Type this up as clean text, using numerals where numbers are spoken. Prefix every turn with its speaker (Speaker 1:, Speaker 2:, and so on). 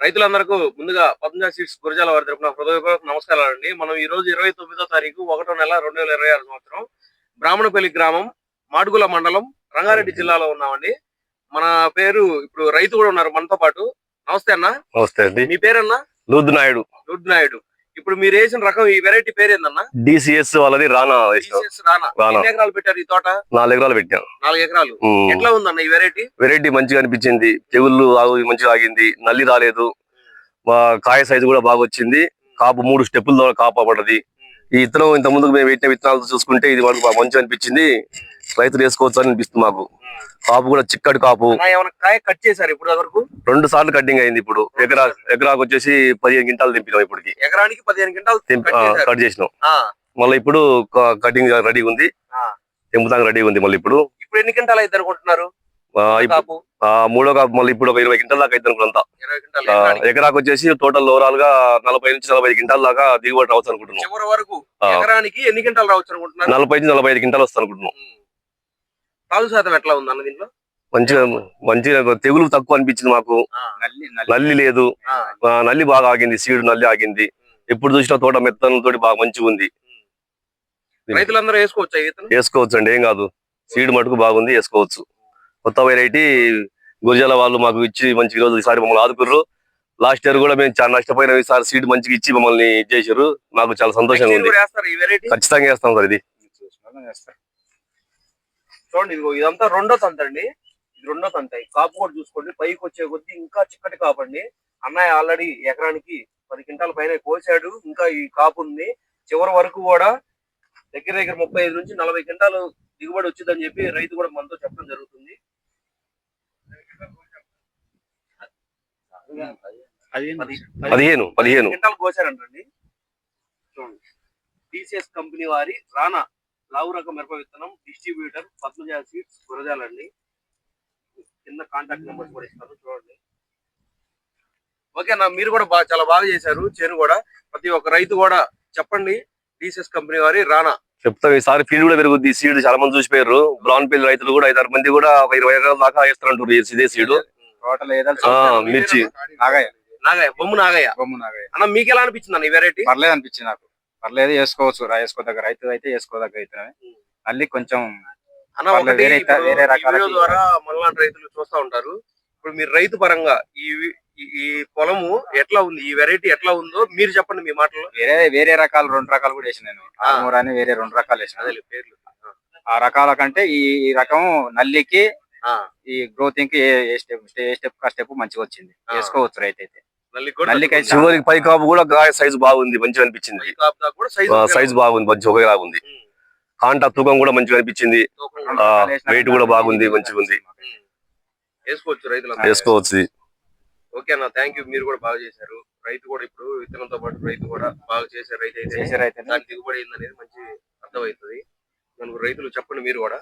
Speaker 1: రైతులందరికీ ముందుగా పద్మజ సీడ్స్ గురజాల వారి తరపున హృదయపూర్వక నమస్కారాలండి. మనం ఈ రోజు 29వ తారీఖు 1వ నెల 2026 సంవత్సరం బ్రాహ్మణపల్లి గ్రామం మాడుగుల మండలం రంగారెడ్డి జిల్లాలో ఉన్నామండి. మన పేరు ఇప్పుడు రైతు కూడా ఉన్నారు మనతో పాటు. నమస్తే అన్న.
Speaker 2: నమస్తే అండి.
Speaker 1: మీ పేరన్నా?
Speaker 2: లూద్ నాయుడు.
Speaker 1: లూద్ నాయుడు. ఇప్పుడు మీరు వేసిన రకం ఈ వెరైటీ పేరు ఏందన్నా?
Speaker 2: DCS వాళ్ళది రానా.
Speaker 1: ఎన్ని ఎకరాలు పెట్టారు ఈ తోట?
Speaker 2: 4 ఎకరాలు పెట్టాను.
Speaker 1: 4 ఎకరాలు. ఎట్లా ఉందన్న ఈ వెరైటీ?
Speaker 2: వెరైటీ మంచిగా అనిపించింది. తెగుళ్ళు మంచిగా ఆగింది, నల్లి రాలేదు, కాయ సైజు కూడా బాగా వచ్చింది. కాపు 3 స్టెప్పుల ద్వారా కాపు పడ్డది. ఈ ఇత్తనం ఇంత ముందుకు మేము పెట్టిన విత్తనాలు చూసుకుంటే ఇది మనకు మంచిగా అనిపించింది. రైతులు వేసుకోవచ్చు అని అనిపిస్తుంది మాకు. కాపు కూడా చిక్కటి కాపు.
Speaker 1: కాయ కట్ చేశారు ఇప్పుడు వరకు?
Speaker 2: 2 సార్లు కటింగ్ అయింది. ఇప్పుడు ఎకరాకు వచ్చేసి 15 క్వింటాలు తెంపినాం. ఇప్పటికి
Speaker 1: ఎకరానికి 15 క్వింటాలు
Speaker 2: కట్ చేసినాం. మళ్ళీ ఇప్పుడు కటింగ్ రెడీగా ఉంది, తెంపుతానికి రెడీగా ఉంది. మళ్ళీ ఇప్పుడు
Speaker 1: ఎన్ని క్వింటాలు అయితే అనుకుంటున్నారు?
Speaker 2: మూడో కాపు మళ్ళీ ఇప్పుడు 20 క్వింటాల్ దాకా అయితే అనుకుంటా. ఎకరాకు వచ్చేసి టోటల్ ఓవరాల్ గా 40 నుంచి 45 క్వింటాల్ దాకా దిగుబడి రావచ్చు అనుకుంటున్నాం.
Speaker 1: చివరి వరకు ఎకరానికి ఎన్ని క్వింటాలు రావచ్చు అనుకుంటున్నారు?
Speaker 2: 40 నుంచి 45 క్వింటాల్ వస్తుంది అనుకుంటున్నాం.
Speaker 1: సాగు శాతం ఎట్లా ఉంది అన్న దీంట్లో?
Speaker 2: మంచిగా తెగులు తక్కువ అనిపించింది మాకు. నల్లి లేదు, నల్లి బాగా ఆగింది, సీడ్ నల్లి ఆగింది. ఎప్పుడు చూసినా తోట మెత్తనంతో బాగా మంచిగా ఉంది.
Speaker 1: రైతులందరూ
Speaker 2: వేసుకోవచ్చు అండి, ఏం కాదు. సీడ్ మటుకు బాగుంది, వేసుకోవచ్చు. కొత్త వెరైటీ గురజాల వాళ్ళు మాకు ఇచ్చి మంచి రోజు ఈసారి మమ్మల్ని ఆదుకుర్రు. లాస్ట్ ఇయర్ కూడా మేము చాలా నష్టపోయిన, ఈసారి సీడ్ మంచిగా ఇచ్చి మమ్మల్ని చేసారు. మాకు చాలా సంతోషంగా ఉంది. ఖచ్చితంగా వేస్తాం సార్. ఇది
Speaker 1: చూడండి, ఇదంతా రెండో తంత అండి. ఇది రెండో తంత. కాపు కూడా చూసుకోండి, పైకి వచ్చే కొద్దీ ఇంకా చిక్కటి కాపు అండి. అన్నయ్య ఆల్రెడీ ఎకరానికి 10 క్వింటాల పైన కోసాడు. ఇంకా ఈ కాపు ఉంది. చివరి వరకు కూడా దగ్గర 35 నుంచి 40 క్వింటాలు దిగుబడి వచ్చిందని చెప్పి రైతు కూడా మనతో చెప్పడం జరుగుతుంది.
Speaker 2: 15
Speaker 1: క్వింటాలు కోసారంటండి. చూడండి, DCS కంపెనీ వారి రానా లావు రకం మిరప విత్తనం, డిస్ట్రిబ్యూటర్ పద్మజ సీడ్స్ గురజాల అండి. కింద కాంటాక్ట్ నెంబర్స్ కూడా ఇస్తాను, చూడండి. ఓకేనా, మీరు కూడా చాలా బాగా చేశారు. చేను కూడా ప్రతి ఒక్క రైతు కూడా చెప్పండి. DCS కంపెనీ వారి రానా
Speaker 2: చెప్తాం. ఈసారి ఫీల్డ్ కూడా పెరుగుద్ది. సీడ్ చాలా మంది చూసిపోయారు. బ్రౌన్ పిల్ రైతులు కూడా 5-6 మంది కూడా 20 ఎకరాల దాకా వేస్తారంటారు ఇదే సీడ్. మిర్చి
Speaker 1: బొమ్ము నాగయ్య అన్న, మీకు ఎలా అనిపించింది అన్న ఈ వెరైటీ?
Speaker 3: పర్లేదు అనిపించింది నాకు. పర్లేదు, వేసుకోవచ్చు. వేసుకోదగ్గ రైతు అయితే వేసుకోదగ్గ విత్తనమే. మళ్ళీ కొంచెం
Speaker 1: వేరే రకాల ద్వారా మళ్ళీ రైతులు చూస్తా ఉంటారు. ఇప్పుడు మీరు రైతు పరంగా ఈ పొలము ఎట్లా ఉంది, ఈ వెరైటీ ఎట్లా ఉందో మీరు చెప్పండి మీ మాటల్లో.
Speaker 3: వేరే రకాలు 2 రకాలు కూడా వేసిన నేను. ఆర్మూర్ అని వేరే 2 రకాలు వేసిన.
Speaker 1: పేర్లు
Speaker 3: ఆ రకాల కంటే ఈ రకం నల్లికి ఈ గ్రోతింగ్ కి ఏ స్టెప్ మంచిగా వచ్చింది. వేసుకోవచ్చు రైతు అయితే.
Speaker 2: నల్లికైతే చివరికి పై కాపు కూడా సైజు బాగుంది, మంచిగా అనిపించింది. సైజు బాగుంది, మంచి ఒకేలా ఉంది. కాంటా తూకం కూడా మంచిగా అనిపించింది. వెయిట్ కూడా బాగుంది, మంచిగా ఉంది.
Speaker 1: వేసుకోవచ్చు రైతులు,
Speaker 2: వేసుకోవచ్చు.
Speaker 1: ఓకే అన్న, థ్యాంక్ యూ. మీరు కూడా బాగా చేశారు. రైతు కూడా ఇప్పుడు విత్తనంతో పాటు రైతు కూడా బాగా చేసే రైతు అయితే దాని దిగుబడి ఏందనేది మంచి అర్థమవుతుంది. రైతులు చెప్పండి మీరు కూడా.